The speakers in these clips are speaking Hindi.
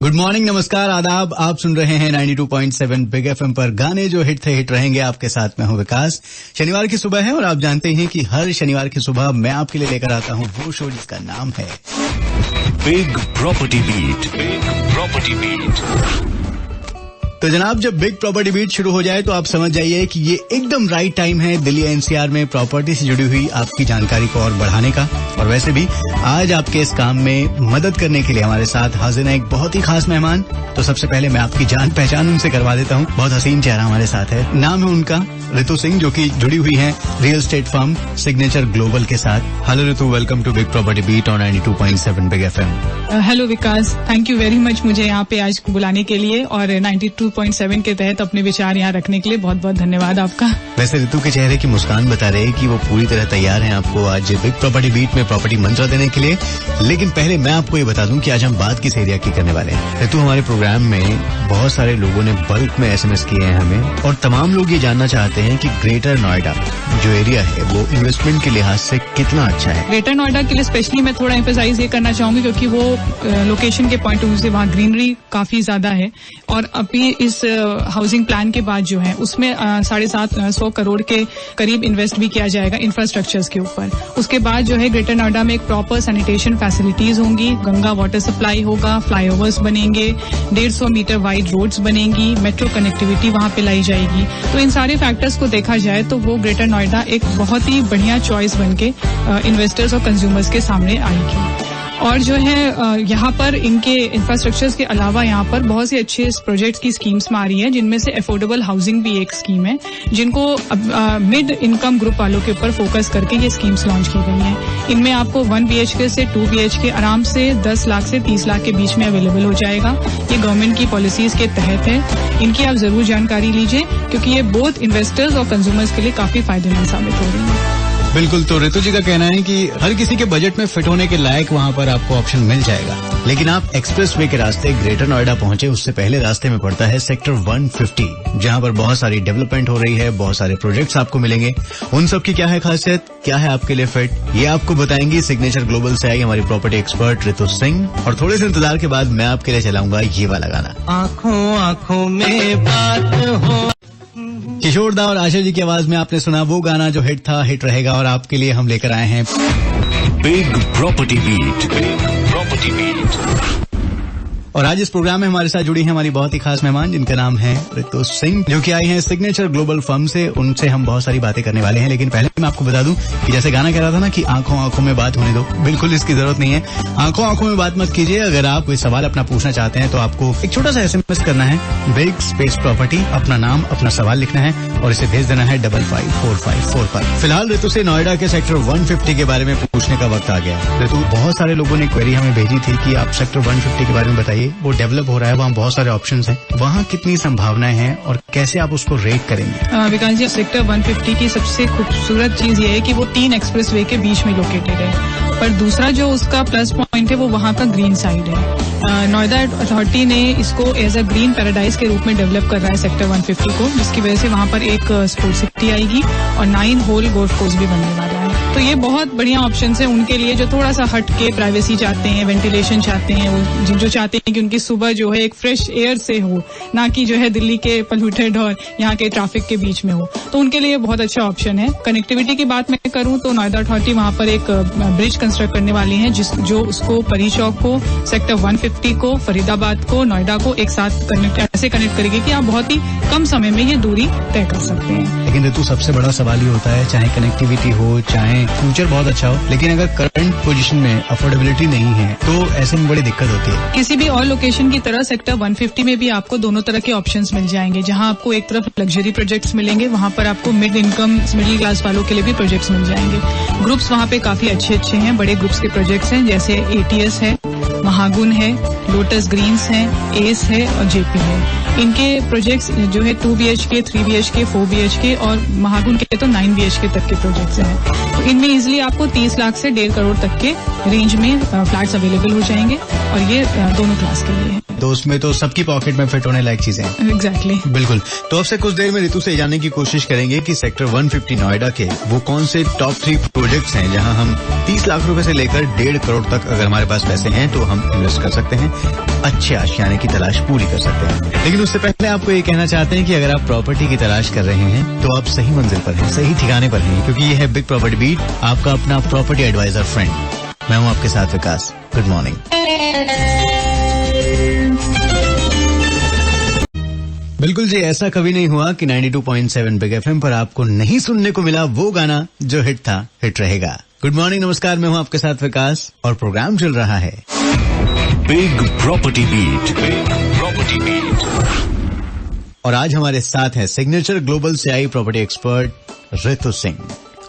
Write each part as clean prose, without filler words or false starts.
गुड मॉर्निंग, नमस्कार, आदाब। आप सुन रहे हैं 92.7 बिग एफएम पर गाने जो हिट थे हिट रहेंगे। आपके साथ मैं हूं विकास। शनिवार की सुबह है और आप जानते हैं कि हर शनिवार की सुबह मैं आपके लिए लेकर आता हूं वो शो जिसका नाम है big property beat. Big property beat. तो जनाब, जब बिग प्रॉपर्टी बीट शुरू हो जाए तो आप समझ जाइए कि ये एकदम राइट टाइम है दिल्ली एनसीआर में प्रॉपर्टी से जुड़ी हुई आपकी जानकारी को और बढ़ाने का। और वैसे भी आज आपके इस काम में मदद करने के लिए हमारे साथ हाजिर है एक बहुत ही खास मेहमान। तो सबसे पहले मैं आपकी जान पहचान उनसे करवा देता हूँ। बहुत हसीन चेहरा हमारे साथ है, नाम है उनका रितु सिंह, जो कि जुड़ी हुई है real estate firm signature global के साथ। Hello Ritu, welcome to big property beat on 92.7 big FM. Hello Vikas, thank you very much मुझे यहाँ पे आज बुलाने के लिए और 92.7 के तहत अपने विचार यहाँ रखने के लिए बहुत बहुत धन्यवाद आपका। वैसे रितु के चेहरे की मुस्कान बता रहे हैं कि वो पूरी तरह तैयार हैं आपको आज बिग प्रॉपर्टी बीट में प्रॉपर्टी मंत्र देने के लिए। लेकिन पहले मैं आपको ये बता दूं कि आज हम बात किस एरिया की करने वाले हैं। रितु, हमारे प्रोग्राम में बहुत सारे लोगों ने बल्क में एसएमएस किए हैं हमें, और तमाम लोग ये जानना चाहते हैं कि ग्रेटर नोएडा जो एरिया है वो इन्वेस्टमेंट के लिहाज से कितना अच्छा है। ग्रेटर नोएडा के लिए स्पेशली मैं थोड़ा एम्फेसाइज ये करना चाहूंगी क्योंकि वो लोकेशन के पॉइंट ऑफ व्यू से वहाँ ग्रीनरी काफी ज्यादा है। और अभी इस हाउसिंग प्लान के बाद जो है उसमें 750 करोड़ के करीब इन्वेस्ट भी किया जाएगा इंफ्रास्ट्रक्चर्स के ऊपर। उसके बाद जो है ग्रेटर नोएडा में एक प्रॉपर सैनिटेशन फैसिलिटीज होंगी, गंगा वाटर सप्लाई होगा, फ्लाईओवर्स बनेंगे, 150 मीटर वाइड रोड्स बनेंगी, मेट्रो कनेक्टिविटी वहां पे लाई जाएगी। तो इन सारे फैक्टर्स को देखा जाए तो वो ग्रेटर नोएडा एक बहुत ही बढ़िया चॉइस बनके इन्वेस्टर्स और कंज्यूमर्स के सामने आएगी। और जो है यहाँ पर इनके इंफ्रास्ट्रक्चर्स के अलावा यहाँ पर बहुत सी अच्छे प्रोजेक्ट्स की स्कीम्स में आ रही है, जिनमें से अफोर्डेबल हाउसिंग भी एक स्कीम है, जिनको मिड इनकम ग्रुप वालों के ऊपर फोकस करके ये स्कीम्स लॉन्च की गई हैं। इनमें आपको 1 BHK से 2 BHK आराम से 10 लाख से 30 लाख के बीच में अवेलेबल हो जाएगा। ये गवर्नमेंट की पॉलिसीज के तहत है। इनकी आप जरूर जानकारी लीजिए क्योंकि ये बोथ इन्वेस्टर्स और कंज्यूमर्स के लिए काफी फायदेमंद साबित हो रही है। बिल्कुल। तो रितु जी का कहना है कि हर किसी के बजट में फिट होने के लायक वहाँ पर आपको ऑप्शन मिल जाएगा। लेकिन आप एक्सप्रेस वे के रास्ते ग्रेटर नोएडा पहुंचे उससे पहले रास्ते में पड़ता है सेक्टर 150, जहाँ पर बहुत सारी डेवलपमेंट हो रही है, बहुत सारे प्रोजेक्ट्स आपको मिलेंगे। उन सब की क्या है खासियत, क्या है आपके लिए फिट, ये आपको बताएंगी सिग्नेचर ग्लोबल से आई हमारी प्रॉपर्टी एक्सपर्ट रितु सिंह। और थोड़े से इंतजार के बाद मैं आपके लिए चलाऊंगा ये वाला गाना, आँखों आँखों में बात हो। किशोर दा और आशा जी की आवाज में आपने सुना वो गाना जो हिट था, हिट रहेगा। और आपके लिए हम लेकर आए हैं big property beat. Big property beat. और आज इस प्रोग्राम में हमारे साथ जुड़ी हैं हमारी बहुत ही खास मेहमान, जिनका नाम है रितु सिंह, जो कि आई हैं सिग्नेचर ग्लोबल फर्म से। उनसे हम बहुत सारी बातें करने वाले हैं। लेकिन पहले मैं आपको बता दूं कि जैसे गाना कह रहा था ना कि आंखों आंखों में बात होने दो, बिल्कुल इसकी जरूरत नहीं है। आंखों आंखों में बात मत कीजिए। अगर आप कोई सवाल अपना पूछना चाहते हैं तो आपको एक छोटा सा एसएमएस करना है, बिग स्पेस प्रॉपर्टी, अपना नाम अपना सवाल लिखना है और इसे भेज देना है 554544 पर। फिलहाल रितु से नोएडा के सेक्टर 150 के बारे में पूछने का वक्त आ गया। रितु, बहुत सारे लोगों ने क्वेरी हमें भेजी थी कि आप सेक्टर 150 के बारे में बताइए। वो डेवलप हो रहा है, वहाँ बहुत सारे ऑप्शंस हैं, वहाँ कितनी संभावनाएं हैं और कैसे आप उसको रेट करेंगे? विकास जी, सेक्टर 150 की सबसे खूबसूरत चीज ये है कि वो 3 एक्सप्रेस वे के बीच में लोकेटेड है। पर दूसरा जो उसका प्लस पॉइंट है वो वहाँ का ग्रीन साइड है। नोएडा अथॉरिटी ने इसको एज अ ग्रीन पैराडाइज के रूप में डेवलप कर रहा है सेक्टर 150 को, जिसकी वजह से वहाँ पर एक स्पोर्ट्स सिटी आएगी और 9 होल गोल्फ कोर्स भी बनने वाला है। तो ये बहुत बढ़िया ऑप्शन है उनके लिए जो थोड़ा सा हट के प्राइवेसी चाहते हैं, वेंटिलेशन चाहते हैं, वो जो चाहते हैं कि उनकी सुबह जो है एक फ्रेश एयर से हो, ना कि जो है दिल्ली के पोल्यूटेड और यहाँ के ट्रैफिक के बीच में हो। तो उनके लिए बहुत अच्छा ऑप्शन है। कनेक्टिविटी की बात मैं करूँ तो नोएडा अथॉरिटी वहाँ पर एक ब्रिज कंस्ट्रक्ट करने वाली है, जो उसको परी चौक को, सेक्टर 150 को, फरीदाबाद को, नोएडा को एक साथ ऐसे कनेक्ट करेगी कि आप बहुत ही कम समय में ये दूरी तय कर सकते हैं। लेकिन रितु, सबसे बड़ा सवाल ये होता है, चाहे कनेक्टिविटी हो, चाहे फ्यूचर बहुत अच्छा हो, लेकिन अगर करंट पोजीशन में अफोर्डेबिलिटी नहीं है तो ऐसे में बड़ी दिक्कत होती है। किसी भी और लोकेशन की तरह सेक्टर 150 में भी आपको दोनों तरह के ऑप्शंस मिल जाएंगे, जहां आपको एक तरफ लग्जरी प्रोजेक्ट्स मिलेंगे, वहां पर आपको मिडिल क्लास वालों के लिए भी प्रोजेक्ट्स मिल जाएंगे। ग्रुप्स वहां पे काफी अच्छे हैं, बड़े ग्रुप्स के प्रोजेक्ट्स हैं, जैसे ATS है, महागुन है, लोटस ग्रीन्स है, एस है और JP है। इनके प्रोजेक्ट्स जो है 2 BHK, 3 BHK, 4 BHK और महागुन के तो 9 BHK तक के प्रोजेक्ट्स हैं। तो इनमें इजिली आपको 30 लाख से 1.5 करोड़ तक के रेंज में फ्लैट्स अवेलेबल हो जाएंगे। और ये दोनों क्लास के लिए है। तो उसमें तो सबकी पॉकेट में फिट होने लायक चीजें हैं। एग्जैक्टली बिल्कुल। तो अब से कुछ देर में ऋतु से जानने की कोशिश करेंगे कि सेक्टर 150 नोएडा के वो कौन से टॉप 3 प्रोजेक्ट्स हैं जहां हम 30 लाख रुपए से लेकर 1.5 करोड़ तक अगर हमारे पास पैसे हैं तो हम इन्वेस्ट कर सकते हैं, अच्छे आशियाने की तलाश पूरी कर सकते हैं। लेकिन उससे पहले आपको ये कहना चाहते हैं कि अगर आप प्रॉपर्टी की तलाश कर रहे हैं तो आप सही मंजिल पर हैं, सही ठिकाने पर हैं, क्योंकि ये है बिग प्रॉपर्टी बीट, आपका अपना प्रॉपर्टी एडवाइजर फ्रेंड। मैं हूं आपके साथ विकास। Good morning. बिल्कुल जी, ऐसा कभी नहीं हुआ कि 92.7 बिग एफएम पर आपको नहीं सुनने को मिला वो गाना जो हिट था, हिट रहेगा। गुड मॉर्निंग, नमस्कार, मैं हूं आपके साथ विकास और प्रोग्राम चल रहा है big property beat. Big property beat. और आज हमारे साथ है सिग्नेचर ग्लोबल से आई प्रॉपर्टी एक्सपर्ट ऋतु सिंह।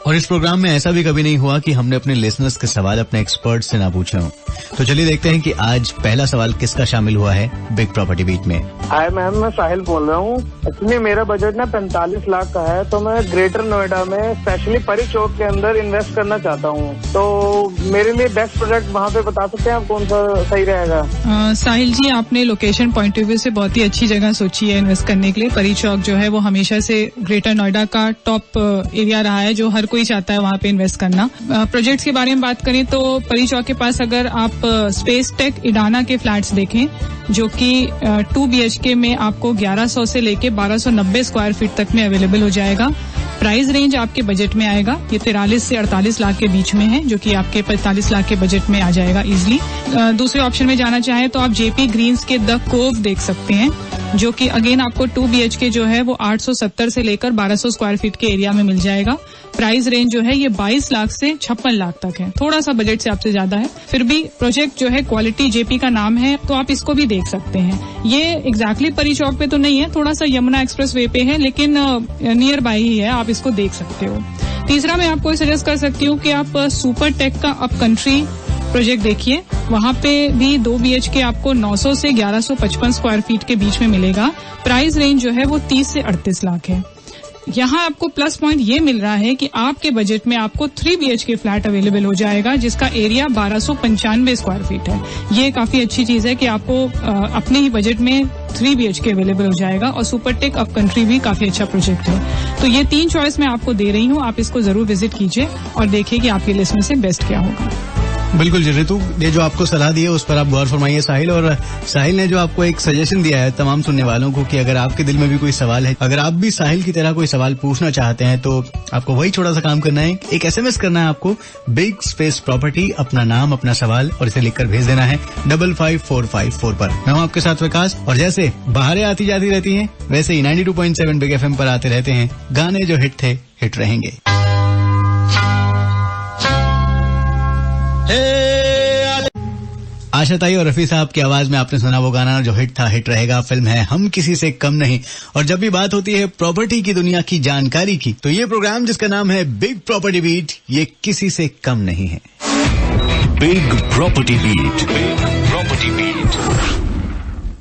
और इस प्रोग्राम में ऐसा भी कभी नहीं हुआ कि हमने अपने लिसनर्स के सवाल अपने एक्सपर्ट से ना पूछे हों। तो चलिए देखते हैं कि आज पहला सवाल किसका शामिल हुआ है बिग प्रॉपर्टी बीट में। हाय मैम, मैं साहिल बोल रहा हूँ। एक्चुअली मेरा बजट ना 45 लाख का है, तो मैं ग्रेटर नोएडा में स्पेशली परी चौक के अंदर इन्वेस्ट करना चाहता हूँ। तो मेरे लिए बेस्ट प्रोजेक्ट वहाँ पे बता सकते हैं आप, कौन सा सही रहेगा? साहिल जी, आपने लोकेशन पॉइंट ऑफ व्यू से बहुत ही अच्छी जगह सोची है इन्वेस्ट करने के लिए। परी चौक जो है वो हमेशा से ग्रेटर नोएडा का टॉप एरिया रहा है, जो हर कोई चाहता है वहाँ पे इन्वेस्ट करना। प्रोजेक्ट्स के बारे में बात करें तो परी चौक के पास अगर आप स्पेस टेक इडाना के फ्लैट्स देखें, जो कि 2 BHK में आपको 1100 से लेके 1290 स्क्वायर फीट तक में अवेलेबल हो जाएगा। प्राइस रेंज आपके बजट में आएगा, ये 43 से 48 लाख के बीच में है, जो कि आपके 45 लाख के बजट में आ जाएगा इजिली। दूसरे ऑप्शन में जाना चाहें तो आप जेपी ग्रीन्स के द कोव देख सकते हैं, जो कि अगेन आपको 2 BHK जो है वो 870 से लेकर 1200 स्क्वायर फीट के एरिया में मिल जाएगा। प्राइस रेंज जो है ये 22 लाख से 56 लाख तक है, थोड़ा सा बजट से आपसे ज्यादा है। फिर भी प्रोजेक्ट जो है क्वालिटी जेपी का नाम है, तो आप इसको भी देख सकते हैं। ये एग्जैक्टली परी चौक पे तो नहीं है, थोड़ा सा यमुना एक्सप्रेस वे पे है, लेकिन नियर बाय ही है, आप इसको देख सकते हो। तीसरा मैं आपको सजेस्ट कर सकती हूँ कि आप सुपर टेक का अप कंट्री प्रोजेक्ट देखिए, वहाँ पे भी 2 BHK आपको 900 से 1155 स्क्वायर फीट के बीच में मिलेगा। प्राइस रेंज जो है वो 30 से 38 लाख है। यहाँ आपको प्लस पॉइंट ये मिल रहा है कि आपके बजट में आपको 3 BHK फ्लैट अवेलेबल हो जाएगा, जिसका एरिया 1295 स्क्वायर फीट है। ये काफी अच्छी चीज है कि आपको अपने ही बजट में 3 BHK अवेलेबल हो जाएगा। और सुपरटेक अप कंट्री भी काफी अच्छा प्रोजेक्ट है। तो ये 3 चॉइस मैं आपको दे रही हूँ, आप इसको जरूर विजिट कीजिए और देखिए कि आपकी लिस्ट में से बेस्ट क्या होगा। बिल्कुल जी ऋतु, ये जो आपको सलाह दी है उस पर आप गौर फरमाइए साहिल। और साहिल ने जो आपको एक सजेशन दिया है तमाम सुनने वालों को कि अगर आपके दिल में भी कोई सवाल है, अगर आप भी साहिल की तरह कोई सवाल पूछना चाहते हैं, तो आपको वही छोटा सा काम करना है, एक SMS करना है आपको बिग स्पेस प्रॉपर्टी, अपना नाम, अपना सवाल और इसे लिखकर भेज देना है 55454 पर। मैं हूँ आपके साथ विकास, और जैसे बाहरें आती जाती रहती हैं, वैसे ही 92.7 बिग FM पर आते रहते हैं गाने जो हिट थे, हिट रहेंगे। आशा ताई और रफी साहब की आवाज में आपने सुना वो गाना जो हिट था, हिट रहेगा। फिल्म है हम किसी से कम नहीं। और जब भी बात होती है प्रॉपर्टी की दुनिया की जानकारी की, तो ये प्रोग्राम जिसका नाम है बिग प्रॉपर्टी बीट, ये किसी से कम नहीं है। Big property beat. Big property beat.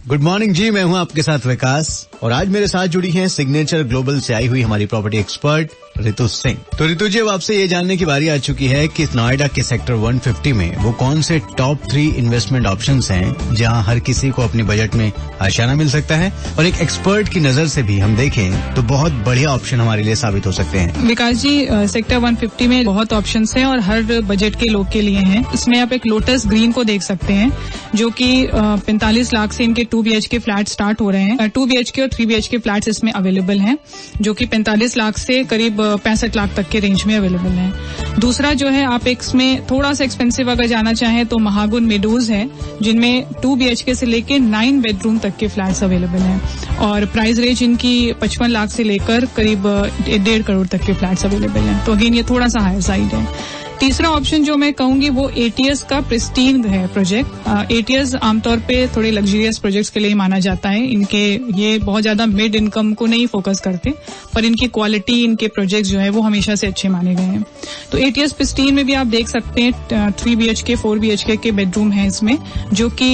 Good morning ji, मैं हूं आपके साथ विकास, और आज मेरे साथ जुड़ी हैं सिग्नेचर ग्लोबल से आई हुई हमारी प्रॉपर्टी एक्सपर्ट ऋतु सिंह। तो ऋतु जी, अब आपसे ये जानने की बारी आ चुकी है कि नोएडा के सेक्टर 150 में वो कौन से टॉप 3 इन्वेस्टमेंट ऑप्शंस हैं जहां हर किसी को अपने बजट में आशियाना मिल सकता है, और एक एक्सपर्ट की नजर से भी हम देखें तो बहुत बढ़िया ऑप्शन हमारे लिए साबित हो सकते हैं। विकास जी, सेक्टर 150 में बहुत ऑप्शंस हैं और हर बजट के लोग के लिए हैं। इसमें आप एक लोटस ग्रीन को देख सकते हैं, जो कि 45 लाख से इनके 2 BHK फ्लैट स्टार्ट हो रहे हैं। 2 BHK और 3 BHK फ्लैट्स इसमें अवेलेबल हैं, जो कि 45 लाख से करीब 65 लाख तक के रेंज में अवेलेबल है। दूसरा जो है, आप इसमें थोड़ा सा एक्सपेंसिव अगर जाना चाहें तो महागुन मेडोज है, जिनमें 2 BHK से लेके 9 बेडरूम तक के फ्लैट्स अवेलेबल हैं, और प्राइस रेंज इनकी 55 लाख से लेकर करीब 1.5 करोड़ तक के फ्लैट्स अवेलेबल हैं। तो अगेन ये थोड़ा सा हायर साइड है। तीसरा ऑप्शन जो मैं कहूंगी वो ATS का प्रिस्टीन है प्रोजेक्ट। ATS आमतौर पे थोड़े लग्जरियस प्रोजेक्ट्स के लिए माना जाता है। इनके ये बहुत ज्यादा मिड इनकम को नहीं फोकस करते, पर इनकी क्वालिटी, इनके प्रोजेक्ट्स जो है वो हमेशा से अच्छे माने गए हैं। तो ATS प्रिस्टीन में भी आप देख सकते हैं 3 BHK 4 BHK के बेडरूम है इसमें, जो कि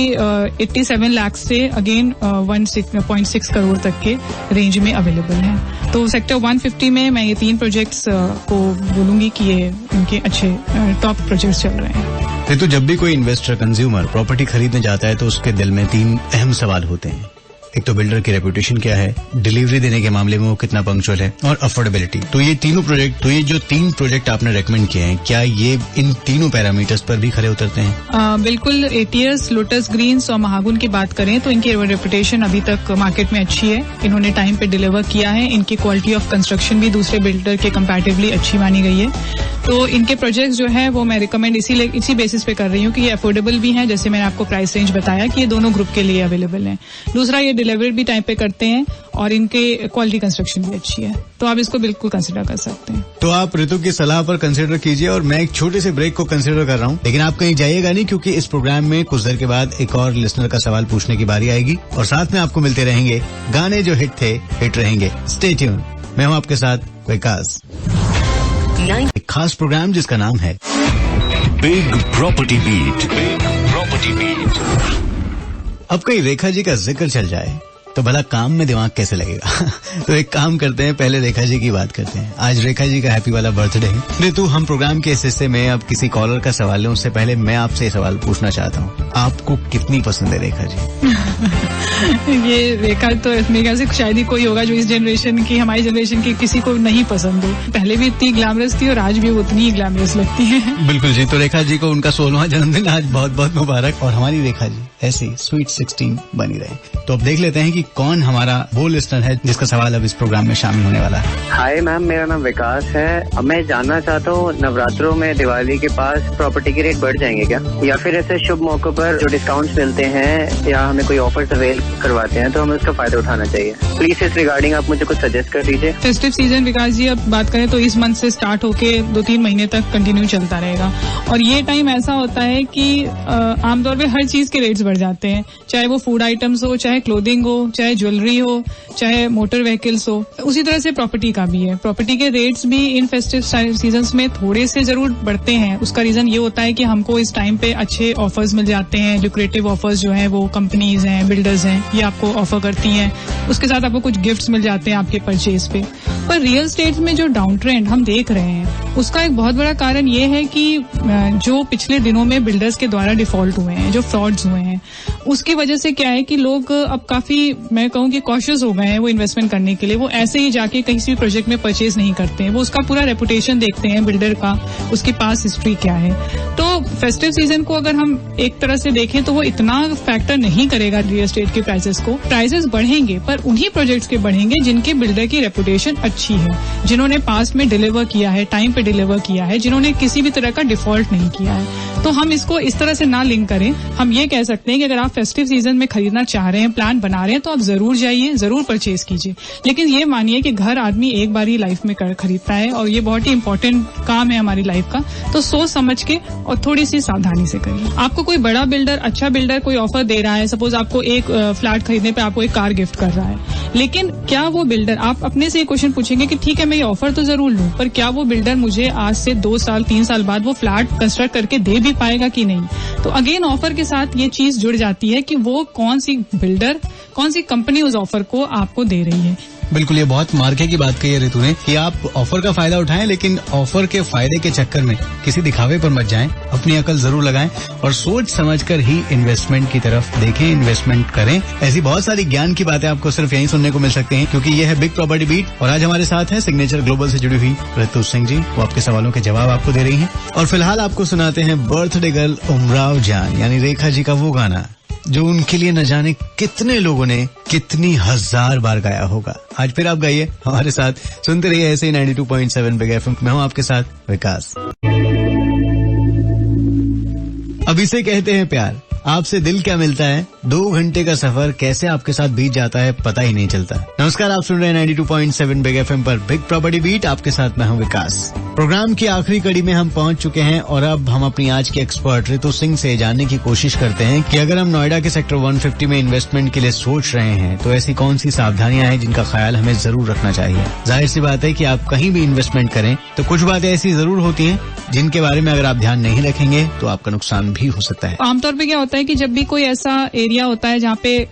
87 लाख से अगेन 1.6 करोड़ तक के रेंज में अवेलेबल है। तो सेक्टर 150 में मैं ये 3 प्रोजेक्ट्स को बोलूंगी कि ये इनके अच्छे टॉप प्रोजेक्ट्स चल रहे हैं। तो जब भी कोई इन्वेस्टर कंज्यूमर प्रॉपर्टी खरीदने जाता है तो उसके दिल में 3 अहम सवाल होते हैं। एक तो बिल्डर की रेपुटेशन क्या है, डिलीवरी देने के मामले में वो कितना पंक्चुअल है, और अफोर्डेबिलिटी। तो ये जो 3 प्रोजेक्ट आपने रेकमेंड किए हैं, क्या ये इन तीनों पैरामीटर्स पर भी खरे उतरते हैं? बिल्कुल। एटीएस, लोटस ग्रीन्स और महागुन की बात करें तो इनकी रेपुटेशन अभी तक मार्केट में अच्छी है। इन्होंने टाइम पे डिलीवर किया है। इनकी क्वालिटी ऑफ कंस्ट्रक्शन भी दूसरे बिल्डर के कंपैरेटिवली अच्छी मानी गई है। तो इनके प्रोजेक्ट्स जो है वो मैं रिकमेंड इसी बेसिस पे कर रही हूँ कि ये अफोर्डेबल भी हैं, जैसे मैंने आपको प्राइस रेंज बताया कि ये दोनों ग्रुप के लिए अवेलेबल हैं। दूसरा, ये डिलीवरी भी टाइम पे करते हैं और इनके क्वालिटी कंस्ट्रक्शन भी अच्छी है, तो आप इसको बिल्कुल कंसिडर कर सकते हैं। तो आप ऋतु की सलाह पर कंसिडर कीजिए, और मैं एक छोटे से ब्रेक को कंसिडर कर रहा हूँ, लेकिन आप कहीं जाइएगा नहीं, क्योंकि इस प्रोग्राम में कुछ देर के बाद एक और लिसनर का सवाल पूछने की बारी आएगी, और साथ में आपको मिलते रहेंगे गाने जो हिट थे, हिट रहेंगे। Stay tune. मैं हूँ आपके साथ विकास। एक खास प्रोग्राम जिसका नाम है big property beat. Big property beat. अब कहीं रेखा जी का जिक्र चल जाए तो भला काम में दिमाग कैसे लगेगा? तो एक काम करते हैं, पहले रेखा जी की बात करते हैं। आज रेखा जी का हैप्पी वाला बर्थडे है। ऋतु, हम प्रोग्राम के इस हिस्से में अब किसी कॉलर का सवाल लें उससे पहले मैं आपसे सवाल पूछना चाहता हूँ, आपको कितनी पसंद है रेखा जी? ये रेखा तो मेरे ख्याल से शायद ही कोई होगा जो इस जनरेशन की, हमारी जनरेशन की किसी को नहीं पसंद हो। पहले भी इतनी ग्लैमरस थी और आज भी उतनी ही ग्लैमरस लगती है। बिल्कुल जी। तो रेखा जी को उनका 16वां जन्मदिन आज बहुत बहुत मुबारक, और हमारी रेखा जी ऐसी स्वीट 16 बनी रहे। तो अब देख लेते हैं कि कौन हमारा वो लिस्टर है जिसका सवाल अब इस प्रोग्राम में शामिल होने वाला है। हाय मैम, मेरा नाम विकास है। अब मैं जानना चाहता हूँ, नवरात्रों में दिवाली के पास प्रॉपर्टी के रेट बढ़ जाएंगे क्या, या फिर ऐसे शुभ मौकों पर जो डिस्काउंट्स मिलते हैं या हमें कोई ऑफर्स अवेल करवाते हैं तो हमें उसका फायदा उठाना चाहिए? प्लीज इस रिगार्डिंग आप मुझे कुछ सजेस्ट कर दीजिए। फेस्टिव सीजन विकास जी अब बात करें तो इस मंथ से स्टार्ट होके 2-3 महीने तक कंटिन्यू चलता रहेगा, और ये टाइम ऐसा होता है कि आमतौर पे हर चीज के रेट्स बढ़ जाते हैं, चाहे वो फूड आइटम्स हो, चाहे क्लोथिंग हो, चाहे ज्वेलरी हो, चाहे मोटर व्हीकल्स हो। उसी तरह से प्रॉपर्टी का भी है। प्रॉपर्टी के रेट्स भी इन फेस्टिव सीजन्स में थोड़े से जरूर बढ़ते हैं। उसका रीजन ये होता है कि हमको इस टाइम पे अच्छे ऑफर्स मिल जाते हैं। लुक्रेटिव ऑफर्स जो है वो कंपनीज हैं, बिल्डर्स हैं, ये आपको ऑफर करती हैं। उसके साथ आपको कुछ गिफ्ट्स मिल जाते हैं आपके परचेज पे। पर रियल स्टेट में जो डाउन ट्रेंड हम देख रहे हैं उसका एक बहुत बड़ा कारण ये है कि जो पिछले दिनों में बिल्डर्स के द्वारा डिफॉल्ट हुए हैं, जो फ्रॉड्स हुए हैं, उसकी वजह से क्या है कि लोग अब काफी, मैं कहूँ कि कॉशियस हो गए हैं वो इन्वेस्टमेंट करने के लिए। वो ऐसे ही जाके किसी भी प्रोजेक्ट में परचेज नहीं करते हैं, वो उसका पूरा रेपुटेशन देखते हैं बिल्डर का, उसकी पास हिस्ट्री क्या है। तो फेस्टिव सीजन को अगर हम एक तरह से देखें तो वो इतना फैक्टर नहीं करेगा रियल एस्टेट के प्राइसेस को। प्राइसेस बढ़ेंगे पर उन्हीं प्रोजेक्ट्स के बढ़ेंगे जिनके बिल्डर की रेपुटेशन अच्छी है, जिन्होंने पास में डिलीवर किया है, टाइम पे डिलीवर किया है, जिन्होंने किसी भी तरह का डिफॉल्ट नहीं किया है। तो हम इसको इस तरह से ना लिंक करें। हम ये कह सकते हैं कि अगर आप फेस्टिव सीजन में खरीदना चाह रहे हैं, प्लान बना रहे हैं, तो आप जरूर जाइए, जरूर परचेज कीजिए। लेकिन ये मानिए कि घर आदमी एक बार ही लाइफ में खरीदता है और ये बहुत ही इंपॉर्टेंट काम है हमारी लाइफ का, तो सोच समझ के और थोड़ी सी सावधानी से करिए। आपको कोई बड़ा बिल्डर, अच्छा बिल्डर कोई ऑफर दे रहा है, सपोज आपको एक फ्लैट खरीदने पे आपको एक कार गिफ्ट कर रहा है, लेकिन क्या वो बिल्डर, आप अपने से ये क्वेश्चन पूछेंगे कि ठीक है मैं ये ऑफर तो जरूर लूं, पर क्या वो बिल्डर मुझे आज से 2 साल 3 साल बाद वो फ्लैट कंस्ट्रक्ट करके दे भी पाएगा कि नहीं? तो अगेन ऑफर के साथ ये चीज जुड़ जाती है कि वो कौन सी बिल्डर, कौन सी कंपनी उस ऑफर को आपको दे रही है। बिल्कुल, ये बहुत मार्के की बात कही है ऋतु ने कि आप ऑफर का फायदा उठाएं, लेकिन ऑफर के फायदे के चक्कर में किसी दिखावे पर मत जाएं। अपनी अकल जरूर लगाएं और सोच समझकर ही इन्वेस्टमेंट की तरफ देखें, इन्वेस्टमेंट करें। ऐसी बहुत सारी ज्ञान की बातें आपको सिर्फ यहीं सुनने को मिल सकती हैं, क्योंकि ये है बिग प्रॉपर्टी बीट। और आज हमारे साथ है सिग्नेचर ग्लोबल से जुड़ी हुई ऋतु सिंह जी। वो आपके सवालों के जवाब आपको दे रही हैं, और फिलहाल आपको सुनाते हैं बर्थडे गर्ल उमराव जान यानी रेखा जी का वो गाना जो उनके लिए न जाने कितने लोगों ने कितनी 1000 बार गाया होगा। आज फिर आप गाइए हमारे साथ, सुनते रहिए ऐसे ही 92.7 बिग एफएम। मैं हूं आपके साथ विकास। अब इसे कहते हैं प्यार, आपसे दिल क्या मिलता है, 2 घंटे का सफर कैसे आपके साथ बीत जाता है पता ही नहीं चलता। नमस्कार, आप सुन रहे हैं 92.7 बिग एफएम पर बिग प्रॉपर्टी बीट। आपके साथ मैं हूं विकास। प्रोग्राम की आखिरी कड़ी में हम पहुंच चुके हैं और अब हम अपनी आज के एक्सपर्ट ऋतु सिंह से जानने की कोशिश करते हैं कि अगर हम नोएडा के सेक्टर 150 में इन्वेस्टमेंट के लिए सोच रहे हैं तो ऐसी कौन सी सावधानियां हैं जिनका ख्याल हमें जरूर रखना चाहिए। जाहिर सी बात है कि आप कहीं भी इन्वेस्टमेंट करें तो कुछ बातें ऐसी जरूर होती हैं जिनके बारे में अगर आप ध्यान नहीं रखेंगे तो आपका नुकसान भी हो सकता है। आमतौर पर क्या होता है होता है कि जब भी कोई ऐसा एरिया होता है जहाँ पे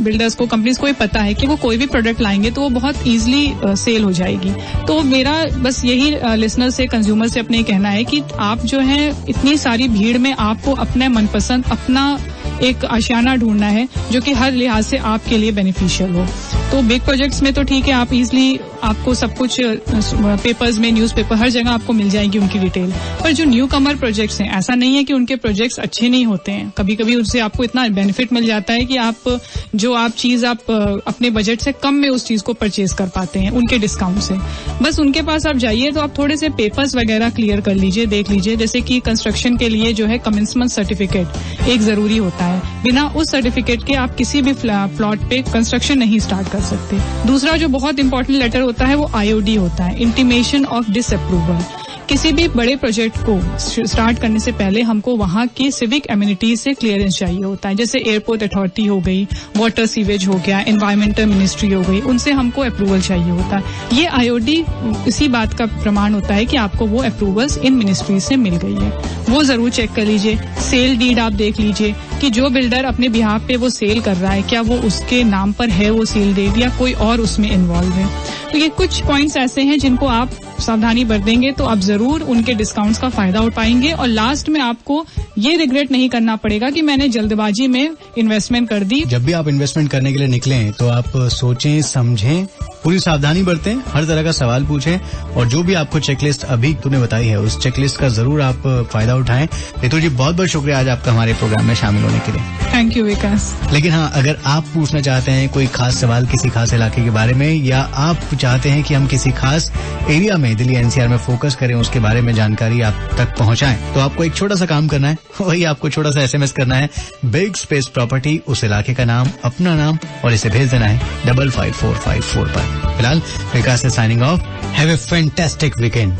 बिल्डर्स को, कंपनीज को पता है कि वो कोई भी प्रोडक्ट लाएंगे तो वो बहुत इजीली सेल हो जाएगी। तो मेरा बस यही लिसनर से, कंज्यूमर से अपने कहना है कि आप जो है इतनी सारी भीड़ में आपको अपने मनपसंद अपना एक आशियाना ढूंढना है जो कि हर लिहाज से आपके लिए बेनिफिशियल हो। तो बिग प्रोजेक्ट्स में तो ठीक है, आप इजीली, आपको सब कुछ पेपर्स में, न्यूज़पेपर, हर जगह आपको मिल जाएगी उनकी डिटेल। पर जो न्यू कमर प्रोजेक्ट्स हैं, ऐसा नहीं है कि उनके प्रोजेक्ट्स अच्छे नहीं होते हैं। कभी कभी उनसे आपको इतना बेनिफिट मिल जाता है कि आप चीज अपने बजट से कम में उस चीज को परचेज कर पाते हैं उनके डिस्काउंट से। बस उनके पास आप जाइए तो आप थोड़े से पेपर्स वगैरह क्लियर कर लीजिए, देख लीजिए। जैसे कि कंस्ट्रक्शन के लिए जो है कमेंसमेंट सर्टिफिकेट एक जरूरी होता है। बिना उस सर्टिफिकेट के आप किसी भी प्लॉट पे कंस्ट्रक्शन नहीं स्टार्ट कर सकते। दूसरा जो बहुत इंपॉर्टेंट लेटर होता है वो IOD होता है, इंटीमेशन ऑफ डिसअप्रूवल। किसी भी बड़े प्रोजेक्ट को स्टार्ट करने से पहले हमको वहाँ की सिविक एमिनिटीज से क्लियरेंस चाहिए होता है। जैसे एयरपोर्ट अथॉरिटी हो गई, वाटर सीवेज हो गया, एनवायरमेंटल मिनिस्ट्री हो गई, उनसे हमको अप्रूवल चाहिए होता है। ये IOD इसी बात का प्रमाण होता है कि आपको वो अप्रूवल्स इन मिनिस्ट्री से मिल गई है। वो जरूर चेक कर लीजिए। सेल डीड आप देख लीजिए कि जो बिल्डर अपने बिहाफ पे वो सेल कर रहा है, क्या वो उसके नाम पर है वो सेल डीड या कोई और उसमें इन्वॉल्व है। तो ये कुछ पॉइंट्स ऐसे हैं जिनको आप सावधानी बरतेंगे तो आप जरूर उनके डिस्काउंट्स का फायदा उठाएंगे और लास्ट में आपको ये रिग्रेट नहीं करना पड़ेगा कि मैंने जल्दबाजी में इन्वेस्टमेंट कर दी। जब भी आप इन्वेस्टमेंट करने के लिए निकलें तो आप सोचें, समझें, पूरी सावधानी बरतें, हर तरह का सवाल पूछें और जो भी आपको चेकलिस्ट अभी तूने बताई है उस चेकलिस्ट का जरूर आप फायदा उठाएं। रितु जी, बहुत बहुत शुक्रिया आज आपका हमारे प्रोग्राम में शामिल होने के लिए। थैंक यू विकास। लेकिन हाँ, अगर आप पूछना चाहते हैं कोई खास सवाल किसी खास इलाके के बारे में, या आप चाहते हैं कि हम किसी खास एरिया में दिल्ली NCR में फोकस करें, उसके बारे में जानकारी आप तक पहुंचाएं, तो आपको एक छोटा सा काम करना है। वही आपको छोटा सा SMS करना है, बिग स्पेस प्रॉपर्टी, उस इलाके का नाम, अपना नाम, और इसे भेज देना है 55454 पर। फिलहाल विकास से signing off. Have a fantastic weekend.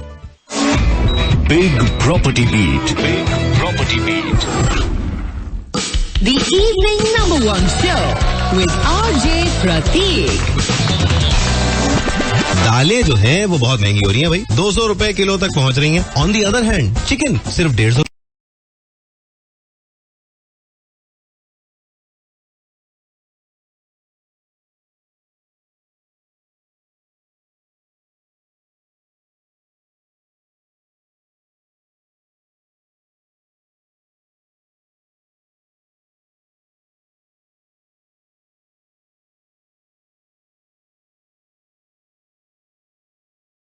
Big property beat, big property beat. The evening #1 show with RJ Prateek. दालें जो हैं वो बहुत महंगी हो रही हैं भाई, 200 रुपए किलो तक पहुंच रही हैं। On the other hand chicken सिर्फ 150